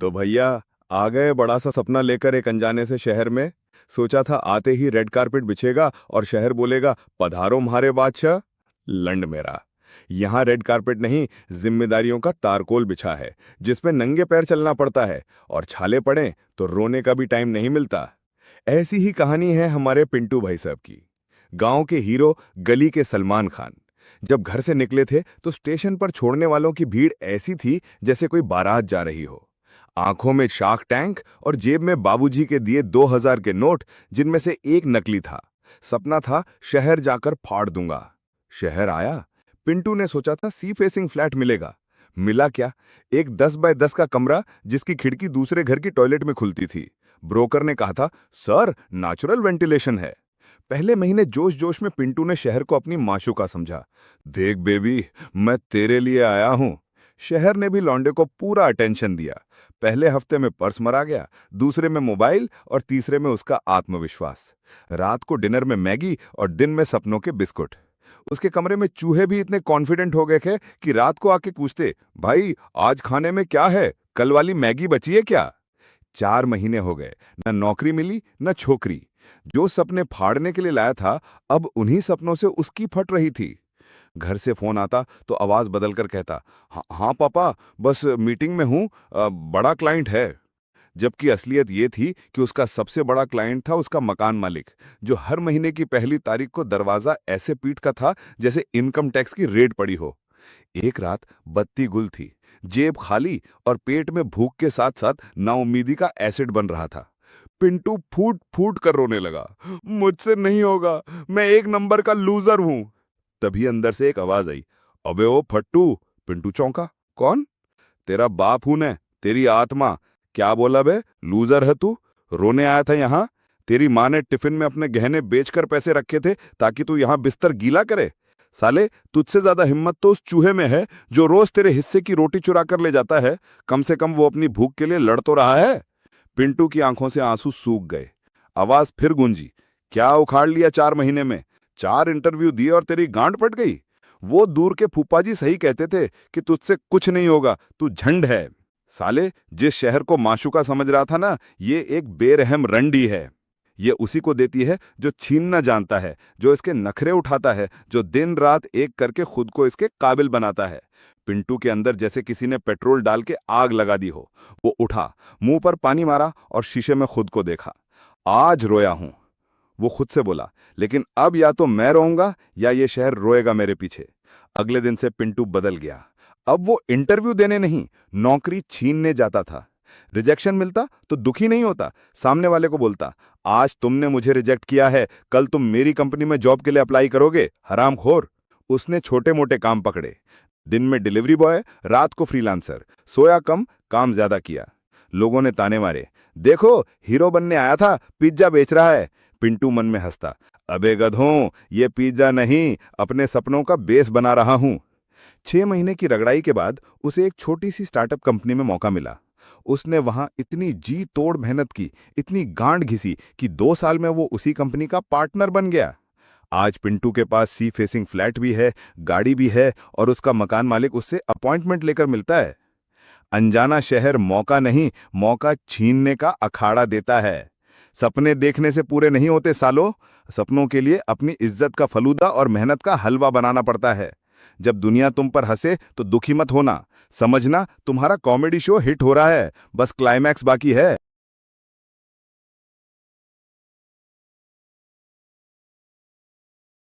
तो भैया आ गए बड़ा सा सपना लेकर एक अनजाने से शहर में। सोचा था आते ही रेड कारपेट बिछेगा और शहर बोलेगा पधारो म्हारे बादशाह। लंड मेरा। यहाँ रेड कारपेट नहीं, जिम्मेदारियों का तारकोल बिछा है जिसमें नंगे पैर चलना पड़ता है और छाले पड़े तो रोने का भी टाइम नहीं मिलता। ऐसी ही कहानी है हमारे पिंटू भाई साहब की। गांव के हीरो, गली के सलमान खान। जब घर से निकले थे तो स्टेशन पर छोड़ने वालों की भीड़ ऐसी थी जैसे कोई बारात जा रही हो। आंखों में शार्क टैंक और जेब में बाबूजी के दिए 2000 के नोट, जिनमें से एक नकली था। सपना था शहर जाकर फाड़ दूंगा। शहर आया। पिंटू ने सोचा था सी फेसिंग फ्लैट मिलेगा। मिला क्या? एक 10 बाय 10 का कमरा जिसकी खिड़की दूसरे घर की टॉयलेट में खुलती थी। ब्रोकर ने कहा था सर नेचुरल वेंटिलेशन है। पहले महीने जोश जोश में पिंटू ने शहर को अपनी माशूका समझा। देख बेबी, मैं तेरे लिए आया हूं। शहर ने भी लौंडे को पूरा अटेंशन दिया। पहले हफ्ते में पर्स मरा गया, दूसरे में मोबाइल और तीसरे में उसका आत्मविश्वास। रात को डिनर में मैगी और दिन में सपनों के बिस्कुट। उसके कमरे में चूहे भी इतने कॉन्फिडेंट हो गए थे कि रात को आके पूछते, भाई आज खाने में क्या है, कल वाली मैगी बची है क्या? 4 महीने हो गए, न नौकरी मिली न छोकरी। जो सपने फाड़ने के लिए लाया था, अब उन्हीं सपनों से उसकी फट रही थी। घर से फोन आता तो आवाज बदलकर कहता, हाँ हाँ पापा, बस मीटिंग में हूं, बड़ा क्लाइंट है। जबकि असलियत ये थी कि उसका सबसे बड़ा क्लाइंट था उसका मकान मालिक, जो हर महीने की पहली तारीख को दरवाजा ऐसे पीटता था जैसे इनकम टैक्स की रेड पड़ी हो। एक रात बत्ती गुल थी, जेब खाली और पेट में भूख के साथ साथ नाउम्मीदी का एसिड बन रहा था। पिंटू फूट फूट कर रोने लगा, मुझसे नहीं होगा, मैं एक नंबर का लूजर हूं। तभी अंदर से एक आवाज आई, अबे ओ फट्टू। पिंटू चौंका, कौन? तेरा बाप हूं ने, तेरी आत्मा। क्या बोला बे, लूजर है तू? रोने आया था यहां? तेरी माँ ने टिफिन में अपने गहने बेचकर पैसे रखे थे ताकि तू यहां बिस्तर गीला करे। साले, तुझसे ज्यादा हिम्मत तो उस चूहे में है जो रोज तेरे हिस्से की रोटी चुरा कर ले जाता है। कम से कम वो अपनी भूख के लिए लड़ तो रहा है। पिंटू की आंखों से आंसू सूख गए। आवाज फिर गूंजी, क्या उखाड़ लिया 4 महीने में? 4 इंटरव्यू दिए और तेरी गांड पट गई। वो दूर के फूफाजी सही कहते थे कि तुझसे कुछ नहीं होगा, तू झंड है। साले, जिस शहर को माशूका समझ रहा था ना, ये एक बेरहम रंडी है। ये उसी को देती है जो छीनना जानता है, जो इसके नखरे उठाता है, जो दिन रात एक करके खुद को इसके काबिल बनाता है। पिंटू के अंदर जैसे किसी ने पेट्रोल डाल के आग लगा दी हो। वो उठा, मुंह पर पानी मारा और शीशे में खुद को देखा। आज रोया हूं, वो खुद से बोला, लेकिन अब या तो मैं रोऊंगा या ये शहर रोएगा मेरे पीछे। अगले दिन से पिंटू बदल गया। अब वो इंटरव्यू देने नहीं, नौकरी छीनने जाता था। रिजेक्शन मिलता तो दुखी नहीं होता, सामने वाले को बोलता, आज तुमने मुझे रिजेक्ट किया है, कल तुम मेरी कंपनी में जॉब के लिए अप्लाई करोगे, हरामखोर। उसने छोटे मोटे काम पकड़े, दिन में डिलीवरी बॉय, रात को फ्रीलांसर। सोया कम, काम ज्यादा किया। लोगों ने ताने मारे, देखो हीरो बनने आया था, पिज्जा बेच रहा है। पिंटू मन में हंसता, अबे गधों, ये पिज्जा नहीं, अपने सपनों का बेस बना रहा हूं। 6 महीने की रगड़ाई के बाद उसे एक छोटी सी स्टार्टअप कंपनी में मौका मिला। उसने वहां इतनी जी तोड़ मेहनत की, इतनी गांड घिसी कि 2 साल में वो उसी कंपनी का पार्टनर बन गया। आज पिंटू के पास सी फेसिंग फ्लैट भी है, गाड़ी भी है और उसका मकान मालिक उससे अपॉइंटमेंट लेकर मिलता है। अनजाना शहर मौका नहीं, मौका छीनने का अखाड़ा देता है। सपने देखने से पूरे नहीं होते सालो, सपनों के लिए अपनी इज्जत का फलूदा और मेहनत का हलवा बनाना पड़ता है। जब दुनिया तुम पर हंसे तो दुखी मत होना, समझना तुम्हारा कॉमेडी शो हिट हो रहा है, बस क्लाइमैक्स बाकी है।